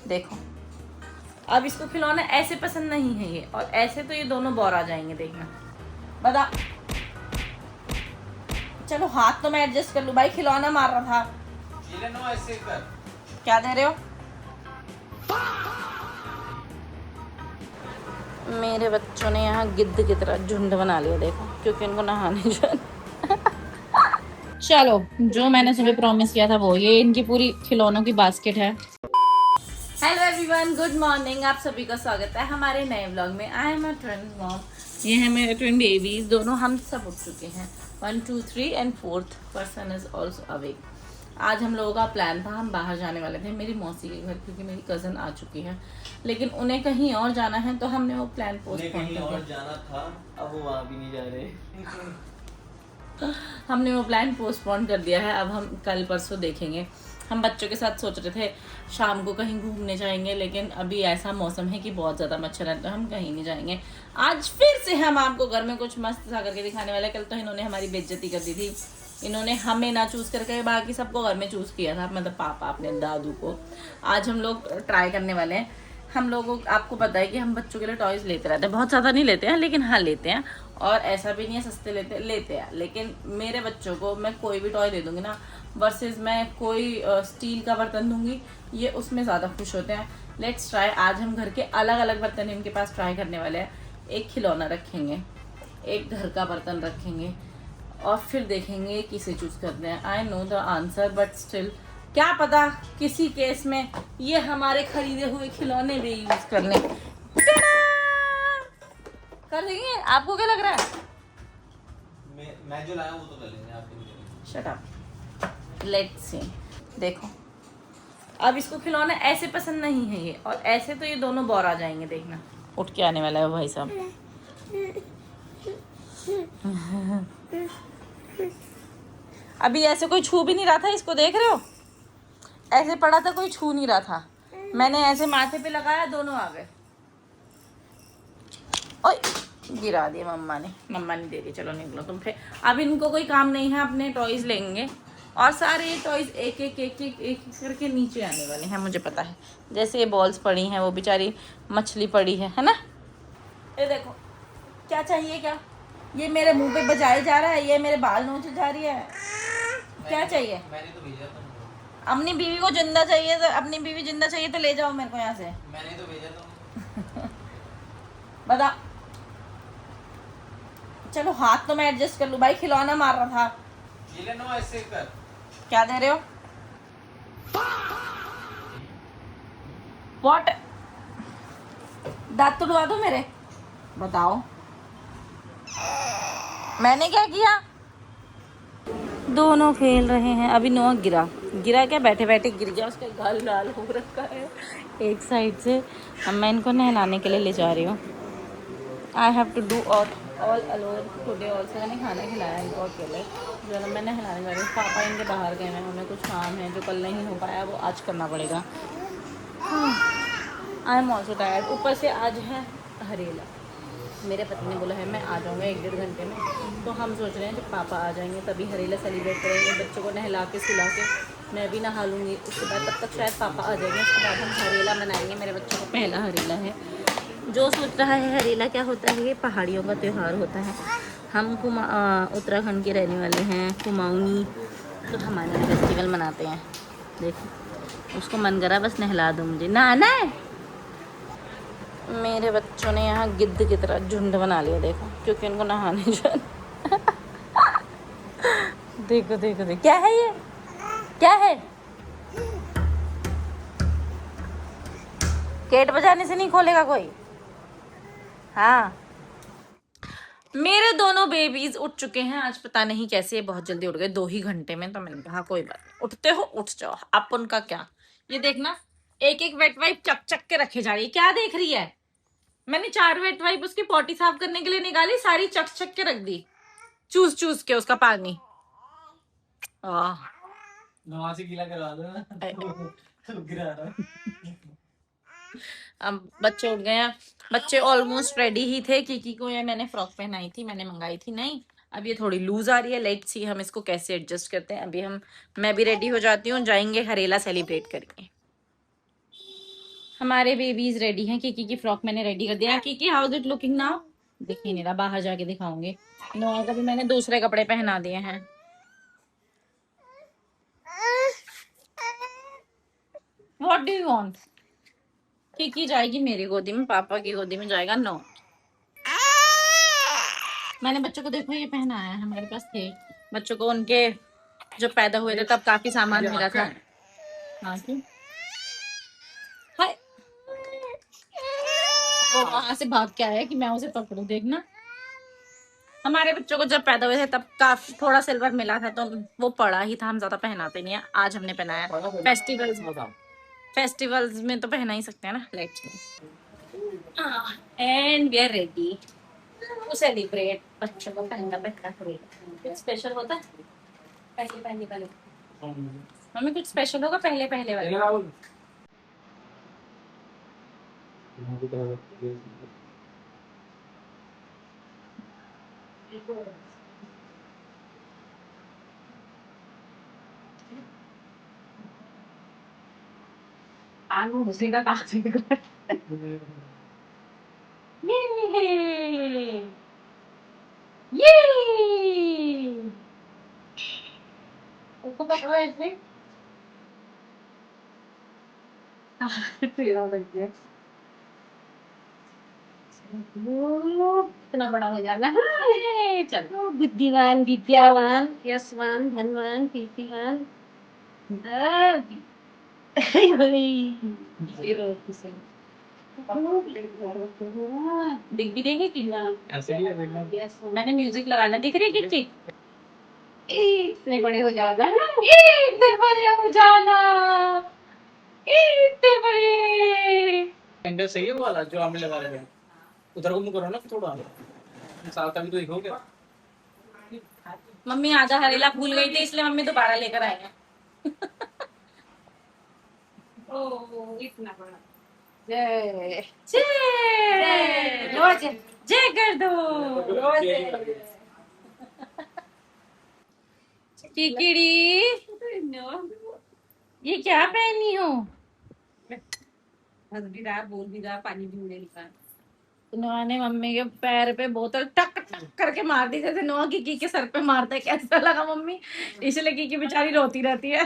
देखो अब इसको खिलौना ऐसे पसंद नहीं है ये, और ऐसे तो ये दोनों बोर आ जाएंगे। देखना बता, चलो हाथ तो मैं एडजस्ट कर लूं भाई, खिलौना मार रहा था। ऐसे कर। क्या दे रहे हो? मेरे बच्चों ने यहाँ गिद्ध की तरह झुंड बना लिया देखो, क्योंकि इनको नहाने जाना। चलो जो मैंने सुबह प्रॉमिस किया था वो, ये इनकी पूरी खिलौनों की बास्केट है। Hello everyone, good morning. आप सभी का स्वागत है हमारे नए व्लॉग में। I am a twin mom. ये है मेरे ट्विन बेबीज, दोनों हम सब उठ चुके हैं। 1 2 3 and 4th person is also awake. आज हम लोगों का प्लान था, हम बाहर जाने वाले थे मेरी मौसी के घर, क्योंकि मेरी कज़न आ चुकी है, लेकिन उन्हें कहीं और जाना है, तो हमने वो प्लान पोस्टपोन कर दिया। और जाना था, अब वो वहाँ भी नहीं जा रहे। हमने वो प्लान पोस्टपोन कर दिया है। अब हम कल परसों देखेंगे। हम बच्चों के साथ सोच रहे थे शाम को कहीं घूमने जाएंगे, लेकिन अभी ऐसा मौसम है कि बहुत ज़्यादा मच्छर है, तो हम कहीं नहीं जाएंगे। आज फिर से हम आपको घर में कुछ मस्त सा करके दिखाने वाले। कल तो इन्होंने हमारी बेइज्जती कर दी थी, इन्होंने हमें ना चूज़ करके बाकी सबको घर में चूज़ किया था, मतलब पापा अपने दादू को। आज हम लोग ट्राई करने वाले हैं। हम लोगों आपको पता है कि हम बच्चों के लिए टॉयज़ लेते रहते हैं, बहुत ज़्यादा नहीं लेते हैं, लेकिन हाँ लेते हैं। और ऐसा भी नहीं है सस्ते लेते हैं, लेकिन मेरे बच्चों को मैं कोई भी टॉय दे दूँगी ना, वर्सेस मैं कोई स्टील का बर्तन दूँगी, ये उसमें ज़्यादा खुश होते हैं। Let's try. आज हम घर के अलग अलग बर्तन इनके पास ट्राई करने वाले हैं। एक खिलौना रखेंगे, एक घर का बर्तन रखेंगे, और फिर देखेंगे किसे चूज़ करते हैं। I know the answer, but still क्या पता किसी केस में ये हमारे खरीदे हुए खिलौने भी यूज कर लें। कर लेंगे? आपको क्या लग रहा है? मैं जो लाया वो तो कर लेंगे, आप नहीं। Shut up. Let's see. देखो अब इसको खिलौना ऐसे पसंद नहीं है ये, और ऐसे तो ये दोनों बोर आ जाएंगे। देखना उठ के आने वाला है भाई साहब। अभी ऐसे कोई छू भी नहीं रहा था इसको, देख रहे हो? ऐसे पड़ा था, कोई छू नहीं रहा था, मैंने ऐसे माथे पे लगाया, दोनों आ गए। ओए गिरा दिया मम्मा ने दे दी। चलो निकलो तुम फिर। अब इनको कोई काम नहीं है, अपने टॉयज लेंगे, और सारे टॉयज एक एक एक एक एक करके नीचे आने वाले हैं, मुझे पता है। जैसे ये बॉल्स पड़ी हैं, वो बेचारी मछली पड़ी है ना। ये देखो क्या चाहिए, क्या ये मेरे मुंह पे बजाए जा रहा है, ये मेरे बाल नोचे जा रही है। क्या चाहिए? मैंने तो भेजा था। अपनी बीवी को जिंदा चाहिए, तो अपनी बीवी जिंदा चाहिए तो ले जाओ मेरे को यहाँ से। मैंने तो भेजा था। बता, चलो हाथ तो मैं एडजस्ट कर लूं भाई, खिलौना मार रहा था। ऐसे कर। क्या दे रहे हो? व्हाट? दांत तुड़वा दो मेरे? बताओ मैंने क्या किया? दोनों खेल रहे हैं। अभी नोआ गिरा क्या, बैठे बैठे गिर गया, उसका गाल लाल हो रखा है एक साइड से। अब मैं इनको नहलाने के लिए ले जा रही हूँ। I have to do all alone today also. मैंने खाना खिलाया इनको अकेले, जो ना मैं नहलाने जा रही हूँ। पापा इनके बाहर गए हैं, उन्हें कुछ काम है जो कल नहीं हो पाया, वो आज करना पड़ेगा। I am also tired. ऊपर से आज है हरेला। मेरे पति ने बोला है मैं आ जाऊँगा 1 डेढ़ घंटे में, तो हम सोच रहे हैं जब पापा आ जाएंगे तभी हरेला सेलिब्रेट करेंगे। बच्चों को नहला के सुला के मैं भी नहा लूँगी, उसके बाद तब तक शायद पापा आ जाएंगे, उसके बाद हम हरेला मनाएंगे। मेरे बच्चों को पहला हरेला है। जो सोच रहा है हरेला क्या होता है, ये पहाड़ियों का त्यौहार होता है। हम उत्तराखंड के रहने वाले हैं, कुमाऊनी, तो हमारे फेस्टिवल मनाते हैं। देखो उसको मन करा बस नहला दो, मुझे नहाना है। मेरे बच्चों ने यहाँ गिद्ध की तरह झुंड बना लिया देखो, क्योंकि उनको नहाने जाना। देखो देखो देखो क्या है ये, क्या है? गेट बजाने से नहीं खोलेगा कोई? हाँ। मेरे दोनों बेबीज उठ चुके हैं। आज पता नहीं कैसे बहुत जल्दी उठ गए, 2 ही घंटे में। तो मैंने कहा कोई बात नहीं, उठते हो उठ जाओ, आप उनका क्या। ये देखना एक एक वेट वाइप चक चक के रखे जा रही है। क्या देख रही है? मैंने 4 वेट वाइप उसकी पॉटी साफ करने के लिए निकाली, सारी चक चक के रख दी, चूस के उसका पानी। नवासी गीला करवा दो। गिरा रहा। अब बच्चे उठ गए हैं। बच्चे ऑलमोस्ट रेडी ही थे। किकी को ये मैंने फ्रॉक पहनाई थी, मैंने मंगाई थी नहीं, अब ये थोड़ी लूज आ रही है। लेट्स सी हम इसको कैसे एडजस्ट करते हैं। अभी मैं भी रेडी हो जाती हूँ, जाएंगे हरेला सेलिब्रेट करेंगे। हमारे बेबीज रेडी हैं। किकी की फ्रॉक मैंने रेडी कर दिया। Kiki how is it looking now? दिख ही नहीं रहा, बाहर जाके दिखाऊंगी। नोआ को भी मैंने दूसरे कपड़े पहना दिए हैं। What do you want? Kiki जाएगी मेरी गोदी में, पापा की गोदी में जाएगा नो। मैंने बच्चों को देखो ये पहनाया है, हमारे पास थे बच्चों को, उनके जब पैदा हुए थे तब काफी सामान मिला था। हाँ क्यों? हाय, वो वहां से भाग के आया कि मैं उसे पकड़ू, देखना। हमारे बच्चों को जब पैदा हुए थे तब काफी थोड़ा सिल्वर मिला था, तो वो पड़ा ही था, हम ज्यादा पहनाते नहीं है। आज हमने पहनाया फेस्टिवल्स, फेस्टिवल्स में तो पहना ही सकते हैं ना। Let's and we are ready to celebrate. बच्चों को पहनना पहनना कुछ स्पेशल होता है पहले पहले वाले? मम्मी कुछ स्पेशल होगा पहले पहले वाले? आलू उसी का काफी ये ये उसको पकड़ो ऐसे। तेरा लग गया। इतना बड़ा हो जाएगा। चलो बुद्धिमान, विद्यावान, यशवान, धनवान, कीर्तिवान। दिख भी देगी कि ना? ऐसे ही है देखना। यस, मैंने म्यूजिक लगाना, दिख रही है कितनी? इतने बड़े हो जाना, इतने बड़े हो जाना, इतने बड़े। एंगल सही है वो वाला जो हमने लगा रहे हैं। उधर को मुंह करो ना थोड़ा, साल का भी तो हो गया। मम्मी आधा हरेला भूल गई थी, इसलिए मम्मी दोबारा लेकर आई है। ओ इतना बड़ा। जय जय जय जय कर दो। किकिड़ी, ये क्या पहनी हो? हंस भी रहा, बोल भी रहा, पानी भी मुड़े निकाल। नोआ ने मम्मी के पैर पे बोतल टक टक करके मार दी, जैसे नोआ किकी के सर पे मारता है। कैसा लगा मम्मी? इसलिए किकी बेचारी रोती रहती है।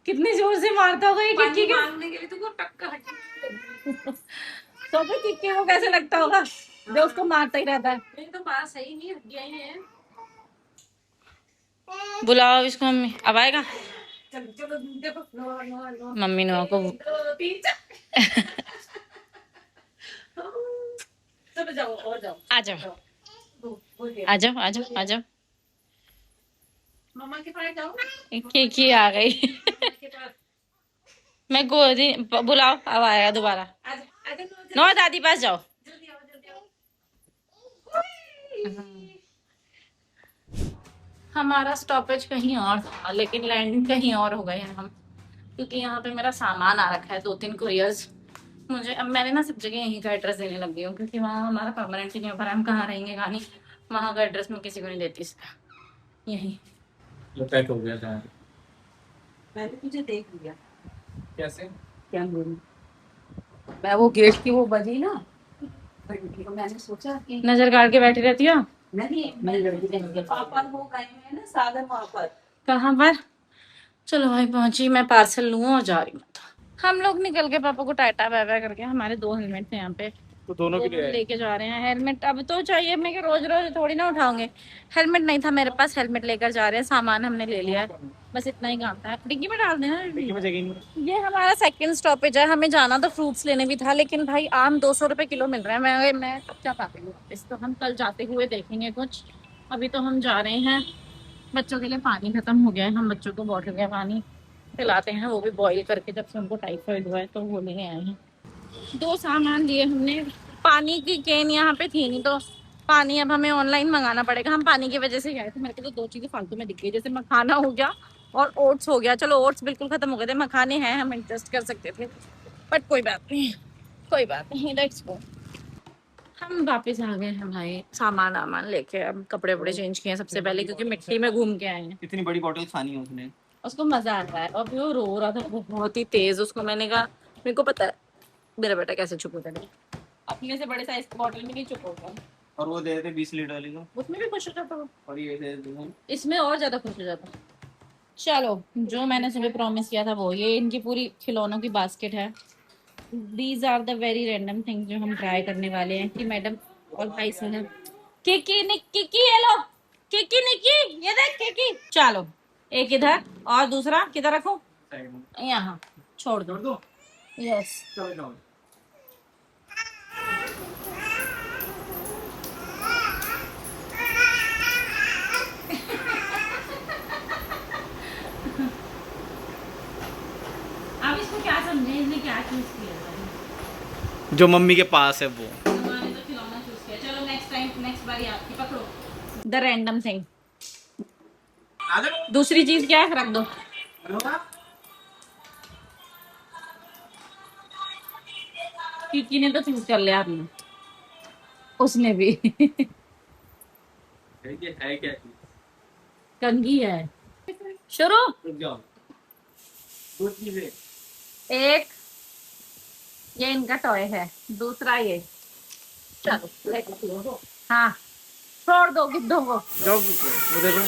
कितनी जोर से मारता होगा ये किकी के मारने के लिए, तुमको टक्कर लगी। तो फिर किकी को कैसे लगता होगा जो उसको मारता ही रहता है। मेरी तो बात सही नहीं हट गई है। बुलाओ इसको, मम्मी अब आएगा। चलो चलो देखो, मम्मी नोआ को चलो जाओ और जाओ, आ जाओ आ जाओ आ जाओ आ जाओ। मम्मा के पास जाओ। की आ गई। मैं गोदी बुलाओ, अब आएगा दोबारा। नोआ दादी पास जाओ। हमारा स्टॉपेज कहीं और था, लेकिन लैंडिंग कहीं और हो गए हैं हम, क्योंकि यहाँ पे मेरा सामान आ रखा है 2-3 कुरियर्स। मुझे अब मैंने ना सब जगह यहीं का एड्रेस देने लग गई हूँ, क्योंकि वहाँ हमारा परमानेंट नहीं हो पा रहा, हम कहाँ रहेंगे कहानी। वहाँ का एड्रेस मैं किसी को नहीं देती इसका। यही पैक हो गया था। मैंने तुझे देख लिया। कैसे? क्या बोलूं, मैं वो गेट की वो बजी ना, तो मैंने सोचा कि नजर गाड़ के बैठी रहती हो। नहीं, मैं लड़की के पापा वो गए हुए हैं ना सागर वहां पर। कहाँ पर? चलो भाई पहुंची, मैं पार्सल लूँ और जा रही हूँ। हम लोग निकल के पापा को टाटा बाय बाय करके, हमारे 2 हेलमेट थे यहाँ पे, तो दोनों के लिए लेके जा रहे हैं। हेलमेट अब तो चाहिए, मैं कि रोज रोज थोड़ी ना उठाओगे। हेलमेट नहीं था मेरे पास, हेलमेट लेकर जा रहे हैं। सामान हमने ले लिया है, बस इतना ही काम था। डिग्गी में डाल देना। ये हमारा सेकंड स्टॉपेज है, हमें जाना तो फ्रूट्स लेने भी था, लेकिन भाई आम 200 रुपए किलो मिल रहा है। मैं क्या पाती हूँ वापस, तो हम कल जाते हुए देखेंगे कुछ। अभी तो हम जा रहे हैं। बच्चों के लिए पानी खत्म हो गया है, हम बच्चों को बॉटल का पानी पिलाते हैं, वो भी बॉईल करके, जब से उनको टाइफाइड हुआ है तो वो लेने आए हैं। 2 सामान लिए हमने। पानी की केन यहाँ पे थी नहीं, तो पानी अब हमें ऑनलाइन मंगाना पड़ेगा। हम पानी की वजह से गए थे। मेरे को तो 2 चीजें फालतू में दिख गई, जैसे मखाना हो गया और ओट्स हो गया। चलो ओट्स बिल्कुल खत्म हो गए थे, मखाने हैं, हम एडजस्ट कर सकते थे, बट कोई बात नहीं, कोई बात नहीं। Let's go. हम वापस आ गए हैं भाई, सामान वामान लेके। अब कपड़े वपड़े चेंज किए सबसे पहले, क्योंकि मिट्टी में घूम के आए हैं। इतनी बड़ी बॉटल खानी है उसने। उसको मजा आता है। और वो रो रहा था बहुत ही तेज, उसको मैंने कहा, मेरे को पता है मेरा बेटा कैसे चुप होता है, अपने से बड़े साइज की बॉटल में नहीं चुप होगा। और वो दे देते 20 लीटर वाली को, उसमें भी खुश हो जाता हूँ, और ये दे देते। इसमें और ज्यादा खुश हो जाता हूँ। चलो, जो मैंने सुबह प्रॉमिस किया था वो, ये इनकी पूरी खिलौनों की बास्केट है। These are the very random things जो हम ट्राई करने वाले हैं कि मैडम और भाई साहब। किकी निक्की की, ये लो, किकी निक्की, ये देख किकी। चलो, एक इधर और दूसरा किधर रखूं? साइड में यहाँ छोड़ दो। छोड़ दो। यस। चलो जाओ। अब इसको क्या समझे, इसने क्या चूज किया? जो मम्मी के पास है वो। हमारे तो खिलौना चूज किया। चलो नेक्स्ट टाइम, नेक्स्ट बारी आपकी पकड़ो। The random thing. दूसरी चीज क्या है, रख दो। किकी ने तो चूज कर लिया आपने, उसने भी। है क्या चीज? कंघी है। शुरू। रुक जाओ, दो चीजें। एक, ये इनका टॉय है, दूसरा ये। चलो let's go। हाँ, छोड़ दो गिद्धों को। जाओ वो देखो।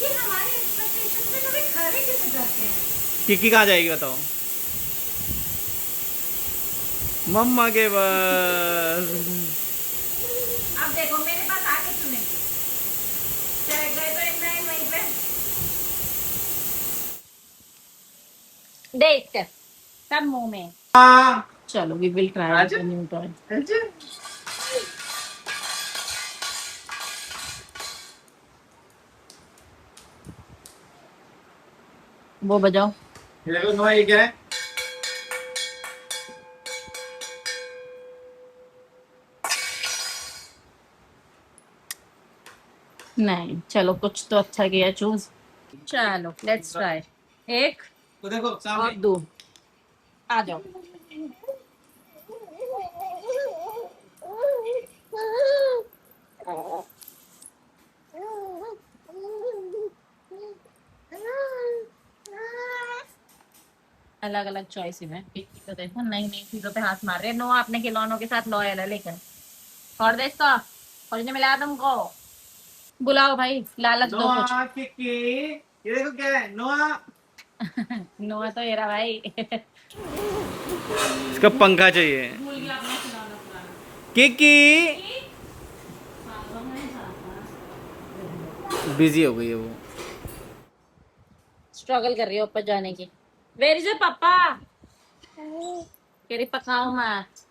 ये हमारी एक्सपेक्टेशन से कभी खरे कैसे करते हैं? किकी कहाँ जाएगी बताओ? मम्मा के पास। अब देखो मेरे पास आके सुनेंगे, चले गए तो इतना ही वहीं पे। देख सब मुंह में। चलो we will try the new toy. वो बजाओ। ये देखो नोआ, ये क्या है? नहीं, चलो कुछ तो अच्छा किया चूज। चलो लेट्स ट्राई। एक वो देखो और सामने। दो, आ जाओ। अलग अलग चॉइस है। तो देखो नई नई चीजों पे हाथ मार रहे हैं। नो, आपने खिलौनों के साथ लॉयल है लेकिन। और दे इसका, और ने मिला तुमको। बुलाओ भाई, लालच दो कुछ। नोआ किकी, ये देखो क्या है नोआ। नो तो ये रहा भाई। इसका पंखा चाहिए। भूल गया अपना खिलौना पुराना। किकी बिजी हो गई है वो। स्ट्रगल कर रही है ऊपर जाने की। वेर इज पापा? कह रही पकाओ मत।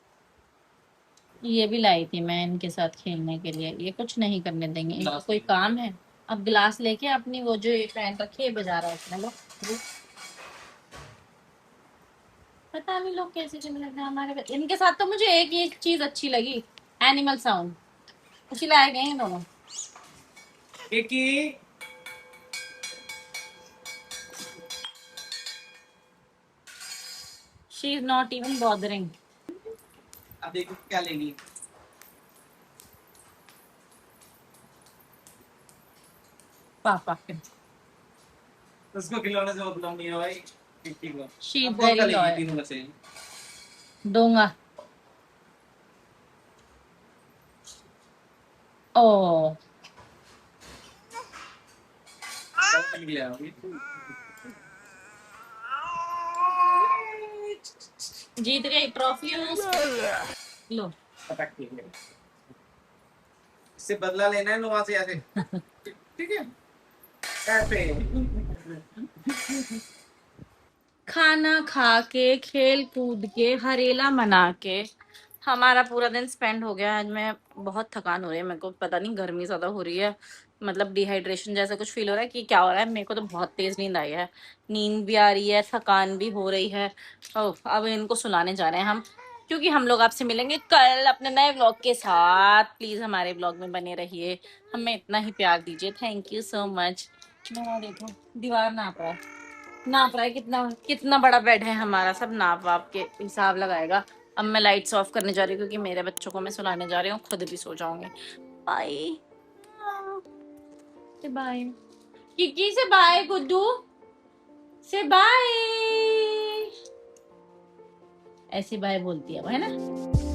ये भी लाई थी मैं इनके साथ खेलने के लिए, ये कुछ नहीं करने देंगे, इनका कोई काम है। अब गिलास लेके अपनी वो जो ये पहन रखी है बजा रहा है उसने। लो पता नहीं लोग कैसे चल रहे हैं हमारे। इनके साथ तो मुझे एक ही चीज अच्छी लगी, एनिमल साउंड, उसी लाए गए हैं दोनों। Kiki she is not even bothering. अब देखो क्या लेगी। पापा उसको खिलौने से मतलब नहीं है भाई। किकी को शी इज अब कौन सा वेरी लेगी लॉयल। तीनों में से? दूंगा। ओ कौन सा निकला अभी? जीत गई ट्रॉफी। लो पटक के लिए। इससे बदला लेना है नोआ से ऐसे। ठीक है ऐसे। खाना खा के, खेल कूद के, हरेला मना के हमारा पूरा दिन स्पेंड हो गया। आज मैं बहुत थकान हो रही है, मेरे को पता नहीं गर्मी ज्यादा हो रही है, मतलब डिहाइड्रेशन जैसा कुछ फील हो रहा है कि क्या हो रहा है। मेरे को तो बहुत तेज नींद आई है, नींद भी आ रही है, थकान भी हो रही है। ओह, अब इनको सुलाने जा रहे हैं हम, क्योंकि हम लोग आपसे मिलेंगे कल अपने नए व्लॉग के साथ। प्लीज हमारे व्लॉग में बने रहिए, हमें इतना ही प्यार दीजिए। Thank you so much. देखो दीवार नाप रहा है, नाप रहा है कितना कितना बड़ा बेड है हमारा, सब नाप वाप के हिसाब लगाएगा। अब मैं लाइट्स ऑफ करने जा रही हूँ क्योंकि मेरे बच्चों को मैं सुलाने जा रही हूँ, खुद भी सो जाऊंगी। Bye bye. किकी से बाय गुड्डू, से बाय, ऐसी बाय बोलती है वो, है ना।